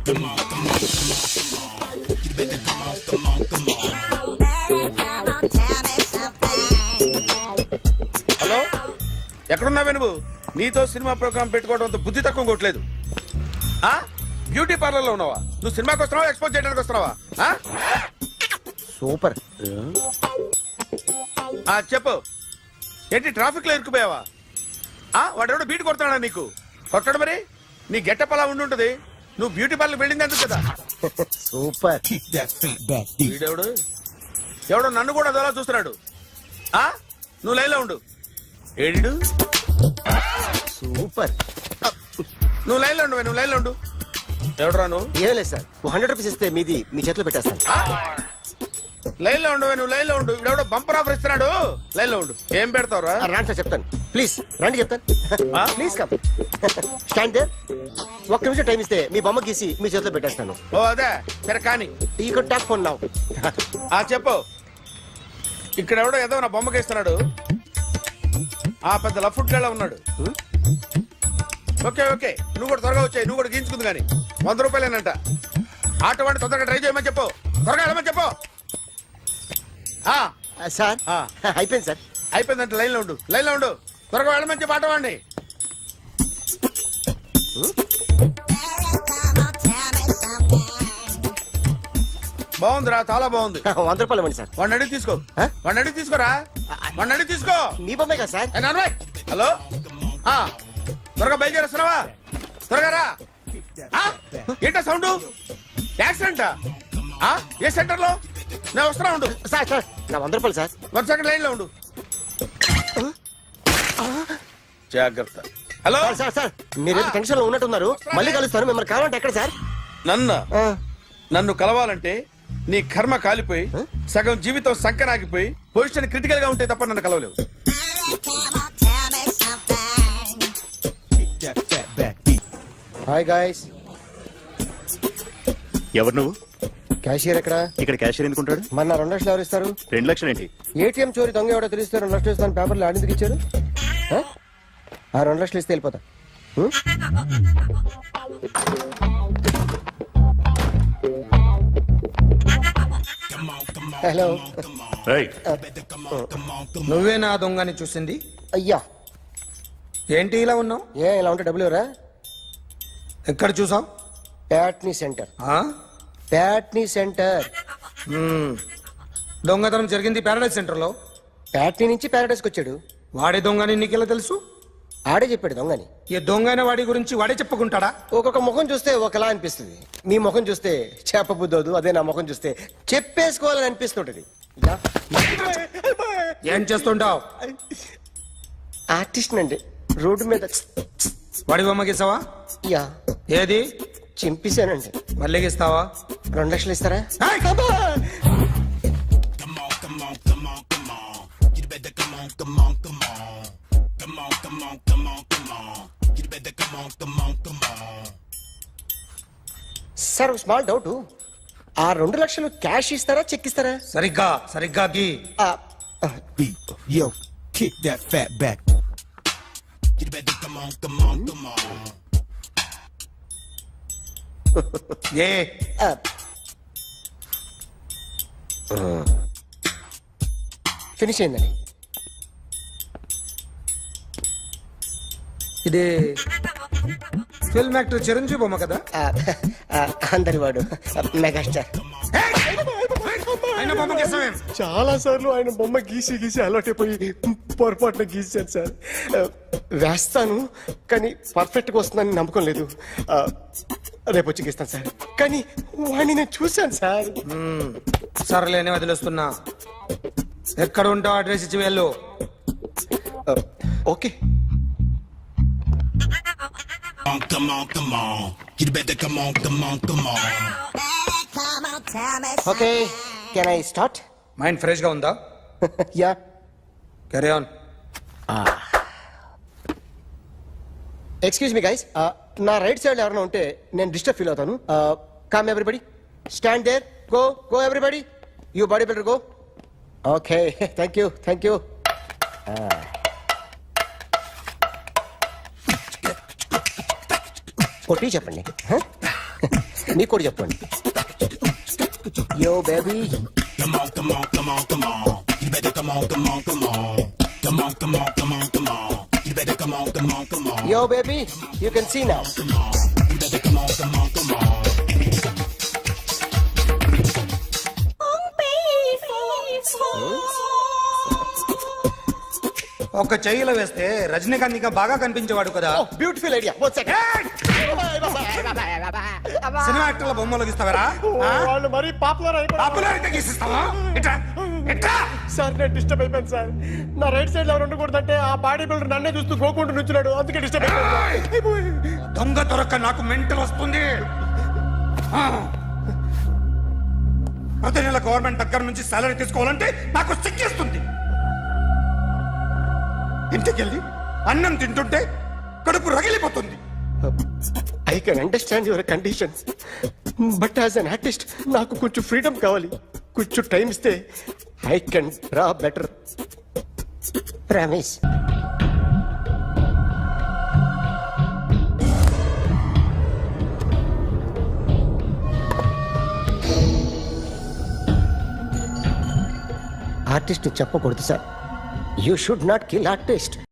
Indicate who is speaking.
Speaker 1: Hello, ఎక్కడున్నావే నువ్వు? నీతో cinema programme పెట్టుకోవడంతో బుద్ధి తక్కువ కొట్టలేదు. బ్యూటీ పార్లర్ లో ఉన్నావా? నువ్వు సినిమాకి వస్తున్నావా, ఎక్స్పోజ్ చేయడానికి వస్తున్నావా?
Speaker 2: సూపర్.
Speaker 1: చెప్పు, ఏంటి ట్రాఫిక్ లో ఇరుక్కుపోయావా? వాడెవడో బీట్ కొడతాడా నీకు? కొట్టాడు మరి. నీ గెట్టప్ అలా ఉండుంటది. నువ్వు బ్యూటీ పార్లర్ వెళ్ళింది ఎందుకు కదా?
Speaker 2: సూపర్.
Speaker 1: వీడెవడు? ఎవడో నన్ను కూడా అదోలా చూస్తున్నాడు. నువ్వు లైన్లో ఉండు. ఏడు
Speaker 2: సూపర్.
Speaker 1: నువ్వు లైన్లో ఉండు, నువ్వు లైన్లో ఉండు. ఎవడరా నువ్వు?
Speaker 2: ఏం లేదు సార్, 100 రూపీస్ ఇస్తే మీది మీ చేతిలో పెట్టేస్తాను.
Speaker 1: లైన్లో ఉండు, నువ్వు లైన్లో ఉండు. ఇవిడెవడో బంపర్ ఆఫర్ ఇస్తున్నాడు. లైన్లో ఉండు. ఏం పెడతావురా?
Speaker 2: రాండి సార్, చెప్తాను. ప్లీజ్ రండి, చెప్తాను. Please come. Stand there. ఒక్క నిమిషం టైం ఇస్తే మీ బొమ్మ గీసి మీ చేతిలో పెట్టేస్తాను.
Speaker 1: ఓ అదే సరే, కానీ
Speaker 2: ఈ కుడ్ టాక్ ఫోన్ నౌ.
Speaker 1: చెప్పు. ఇక్కడ ఎవడో ఏదో నా బొమ్మకి ఇస్తున్నాడు. పెద్ద లఫుట్ గళ్ళ ఉన్నాడు. ఓకే ఓకే, నువ్వు కూడా త్వరగా వచ్చాయి. నువ్వు కూడా గీంచుకుంది కానీ 100 రూపాయలేనంట. ఆటో వాడిని తొందరగా ట్రై చేయమని చెప్పు. త్వరగా వెళ్ళమని చెప్పు.
Speaker 2: సార్ అయిపోయింది సార్.
Speaker 1: అయిపోయిందంట. లైన్లో ఉండు, లైన్లో ఉండు. త్వరగా వెళ్ళమని చెప్పు ఆటో వాడిని. బాగుందిరా, చాలా బాగుంది.
Speaker 2: 100 రూపాయలు ఇవ్వండి సార్.
Speaker 1: వాడిని అడిగి తీసుకో. వాడిని అడిగి తీసుకోరా. వాడిని అడిగి తీసుకో.
Speaker 2: మీ బొమ్మే కదా సార్.
Speaker 1: హలో, త్వరగా బయలుదేరేస్తున్నావా? త్వరగా రా. ఏంటా సౌండ్? యాక్సిడెంటా? ఏ సెంటర్ లో? నేను వస్తున్నా ఉండు.
Speaker 2: సార్ సార్, నా 100 రూపాయలు సార్.
Speaker 1: 1 సెకండ్ లైన్ లో ఉండు. జాగ్రత్త. హలో
Speaker 2: సార్ సార్, మీరు టెన్షన్ లో ఉన్నట్టున్నారు. మళ్ళీ కలుస్తాను. మిమ్మల్ని కావాలంటే ఎక్కడ సార్?
Speaker 1: నన్ను కలవాలంటే నీ కర్మ కాలిపోయి సగం జీవితం సంకనాగిపోయి పొజిషన్ క్రిటికల్ గా ఉంటే తప్ప నన్ను కలవలేవు.
Speaker 2: Hi guys.
Speaker 3: ఎవరు నువ్వు?
Speaker 2: క్యాషియర్ ఎక్కడ?
Speaker 3: ఇక్కడ క్యాషియర్ ఎందుకుంటాడు?
Speaker 2: మన 2 లక్షలు ఎవరు ఇస్తారు?
Speaker 3: 2 లక్షలు ఏంటి?
Speaker 2: ఏటీఎం చోరీ దొంగ ఎవడో తెలిస్తే 2 లక్షలు ఇస్తాను పేపర్లు ఆడిందుకు ఇచ్చారు. 2 లక్షలు ఇస్తే వెళ్ళిపోతా. హలో.
Speaker 4: నువ్వే నా దొంగని చూసింది?
Speaker 2: అయ్యా,
Speaker 4: ఏంటి ఇలా ఉన్నావు?
Speaker 2: ఇలా ఉంటే డబ్బులు ఎవరా?
Speaker 4: ఎక్కడ చూసావు?
Speaker 2: ప్యాట్నీ సెంటర్. ప్యాట్నీ సెంటర్.
Speaker 4: దొంగతనం జరిగింది ప్యారడైజ్ సెంటర్ లో.
Speaker 2: ప్యాట్నీ నుంచి ప్యారడైజ్కి వచ్చాడు.
Speaker 4: వాడే దొంగని నీకెలా తెలుసు?
Speaker 2: ఆడే చెప్పాడు దొంగని.
Speaker 4: ఈ దొంగైన వాడి గురించి వాడే చెప్పుకుంటాడా?
Speaker 2: ఒక్కొక్క ముఖం చూస్తే ఒకలా అనిపిస్తుంది. మీ ముఖం చూస్తే చెప్పబుద్దోదు. అదే నా ముఖం చూస్తే చెప్పేసుకోవాలని అనిపిస్తుంటది.
Speaker 4: ఏం చేస్తుంటావు?
Speaker 2: ఆర్టిస్ట్ అండి. రోడ్డు మీద
Speaker 4: వాడి బొమ్మ గీసావా?
Speaker 2: యా.
Speaker 4: ఏది?
Speaker 2: చింపేశానండి.
Speaker 4: మళ్ళీ గీస్తావా?
Speaker 2: 2 లక్షలు ఇస్తారా? Sir, small doubt. ఆ 2 లక్షలు క్యాష్ ఇస్తారా, చెక్ ఇస్తారా?
Speaker 4: సరిగ్గా గీ.
Speaker 5: Yo, kick that fat back. You better come on.
Speaker 4: A
Speaker 2: finish అయిందండి.
Speaker 4: ఇది ఫిల్మ్ యాక్టర్ చిరంజీవి బొమ్మ కదా?
Speaker 2: అందరి వాడు మెగాస్టార్.
Speaker 4: ఆయన బొమ్మ గీసావేం?
Speaker 2: చాలా సార్లు ఆయన బొమ్మ గీసి అలవాటైపోయి పొరపాటున గీసాను సార్. వేస్తాను కానీ పర్ఫెక్ట్ గా వస్తుందని నమ్మకం లేదు. రేపు వచ్చి గీస్తాను సార్. కానీ వాడిని నేను చూశాను సార్.
Speaker 4: సర్లేని వదిలేస్తున్నా. ఎక్కడ ఉంటావు అడ్రస్ ఇచ్చి వెళ్ళు.
Speaker 2: Okay.
Speaker 5: Come on. You better come on.
Speaker 2: Okay, can I start?
Speaker 4: Mind fresh గా ఉందా?
Speaker 2: Yeah.
Speaker 4: Carry on.
Speaker 2: Excuse me guys, నా రైట్ సైడ్ ఎవరైనా ఉంటే నేను డిస్టర్బ్ ఫీల్ అవుతాను. Come everybody, stand there. Go everybody. You body builder go. Okay, thank you. కొట్టి చెప్పండి. మీకు కూడా చెప్పండి. Yo baby.
Speaker 5: Come on, come on, come on, come on. You better come on, come on, come on. Come on, come on, come on, come on. You better come on, come on, come on.
Speaker 2: Yo baby, you can see now.
Speaker 5: Come on. You better come on, come on, come on.
Speaker 4: ఒక చెయ్యిలో వేస్తే రజనీకాంత్ ఇంకా బాగా కనిపించేవాడు కదా.
Speaker 2: Beautiful idea.
Speaker 4: Cinema యాక్టర్ల బొమ్మలు గీస్తావరా?
Speaker 2: వాళ్ళు మరీ popular అయిపోయారు.
Speaker 4: Popularity గీసిస్తావా? ఇట్రా ఇట్రా.
Speaker 2: సార్ నేను డిస్టర్బ్ అయిపోయాను సార్. నా రైట్ సైడ్ లో ఉండకూడదంటే ఆ బాడీ బిల్డర్ నన్నే చూస్తూ గోకుంటూ నుంచున్నాడు, అందుకే డిస్టర్బ్ అయిపోయాను.
Speaker 4: దొంగ దొరక్క నాకు మెంటల్ వస్తుంది. ఆ. ప్రతి నెల గవర్నమెంట్ దగ్గర నుంచి సాలరీ తీసుకోవాలంటే నాకు సిగ్గేస్తుంది. ఇంటికెళ్ళి అన్నం తింటుంటే కడుపు రగిలిపోతుంది.
Speaker 2: I can understand your conditions, but as an artist నాకు కొంచెం ఫ్రీడమ్ కావాలి. కొంచెం టైం ఇస్తే I can draw better. Promise. Artist చెప్పకూడదు sir. You should not kill artist.